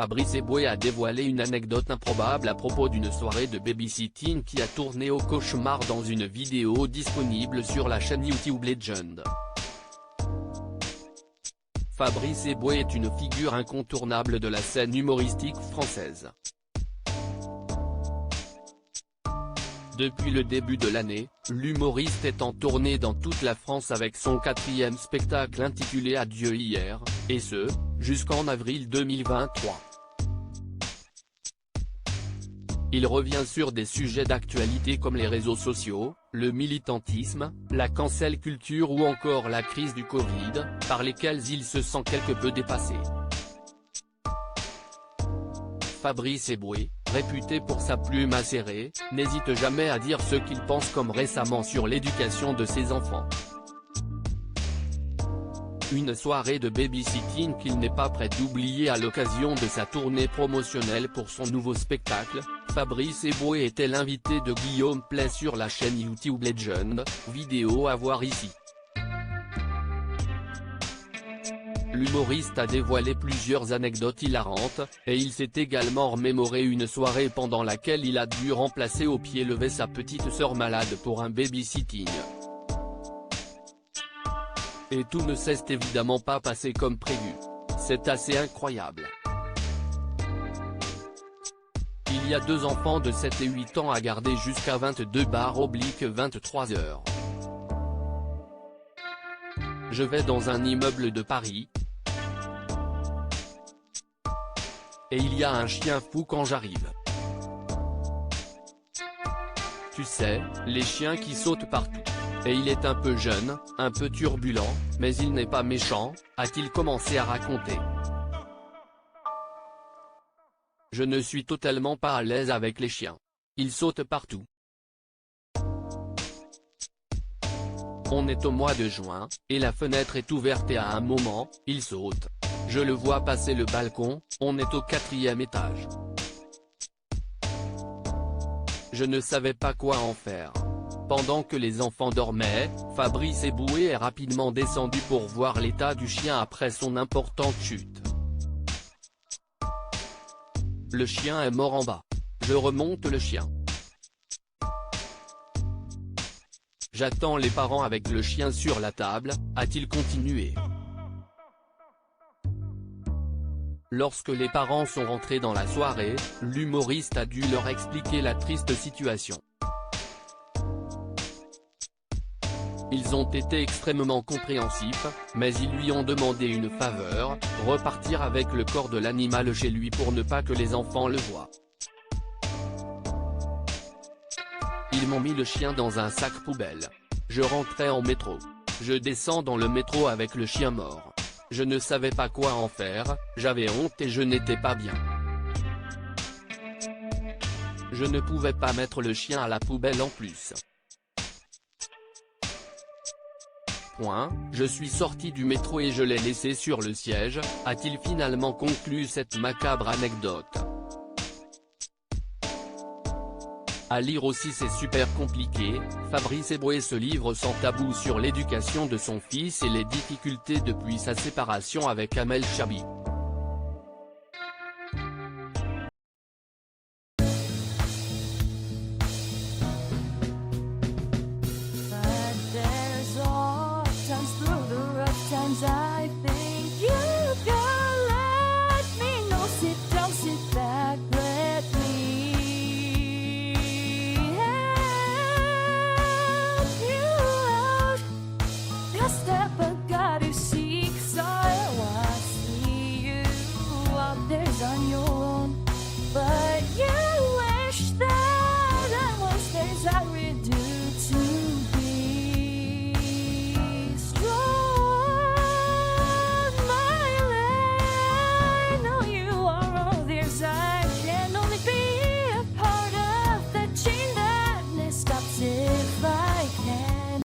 Fabrice Eboué a dévoilé une anecdote improbable à propos d'une soirée de babysitting qui a tourné au cauchemar dans une vidéo disponible sur la chaîne YouTube Legend. Fabrice Eboué est une figure incontournable de la scène humoristique française. Depuis le début de l'année, l'humoriste est en tournée dans toute la France avec son 4e spectacle intitulé Adieu hier, et ce, jusqu'en avril 2023. Il revient sur des sujets d'actualité comme les réseaux sociaux, le militantisme, la cancel culture ou encore la crise du Covid, par lesquels il se sent quelque peu dépassé. Fabrice Eboué, réputé pour sa plume acérée, n'hésite jamais à dire ce qu'il pense comme récemment sur l'éducation de ses enfants. Une soirée de babysitting qu'il n'est pas prêt d'oublier à l'occasion de sa tournée promotionnelle pour son nouveau spectacle, Fabrice Eboué était l'invité de Guillaume Play sur la chaîne YouTube Legend, vidéo à voir ici. L'humoriste a dévoilé plusieurs anecdotes hilarantes, et il s'est également remémoré une soirée pendant laquelle il a dû remplacer au pied levé sa petite sœur malade pour un babysitting. Et tout ne s'est évidemment pas passé comme prévu. C'est assez incroyable. Il y a 2 enfants de 7 et 8 ans à garder jusqu'à 22/23 heures. Je vais dans un immeuble de Paris. Et il y a un chien fou quand j'arrive. Tu sais, les chiens qui sautent partout. Et il est un peu jeune, un peu turbulent, mais il n'est pas méchant, a-t-il commencé à raconter. Je ne suis totalement pas à l'aise avec les chiens. Ils sautent partout. On est au mois de juin, et la fenêtre est ouverte et à un moment, il saute. Je le vois passer le balcon, on est au 4e étage. Je ne savais pas quoi en faire. Pendant que les enfants dormaient, Fabrice Eboué est rapidement descendu pour voir l'état du chien après son importante chute. Le chien est mort en bas. Je remonte le chien. J'attends les parents avec le chien sur la table, a-t-il continué. Lorsque les parents sont rentrés dans la soirée, l'humoriste a dû leur expliquer la triste situation. Ils ont été extrêmement compréhensifs, mais ils lui ont demandé une faveur, repartir avec le corps de l'animal chez lui pour ne pas que les enfants le voient. Ils m'ont mis le chien dans un sac poubelle. Je rentrais en métro. Je descends dans le métro avec le chien mort. Je ne savais pas quoi en faire, j'avais honte et je n'étais pas bien. Je ne pouvais pas mettre le chien à la poubelle en plus. Je suis sorti du métro et je l'ai laissé sur le siège, a-t-il finalement conclu cette macabre anecdote. À lire aussi c'est super compliqué, Fabrice Eboué se livre sans tabou sur l'éducation de son fils et les difficultés depuis sa séparation avec Amel Chabi.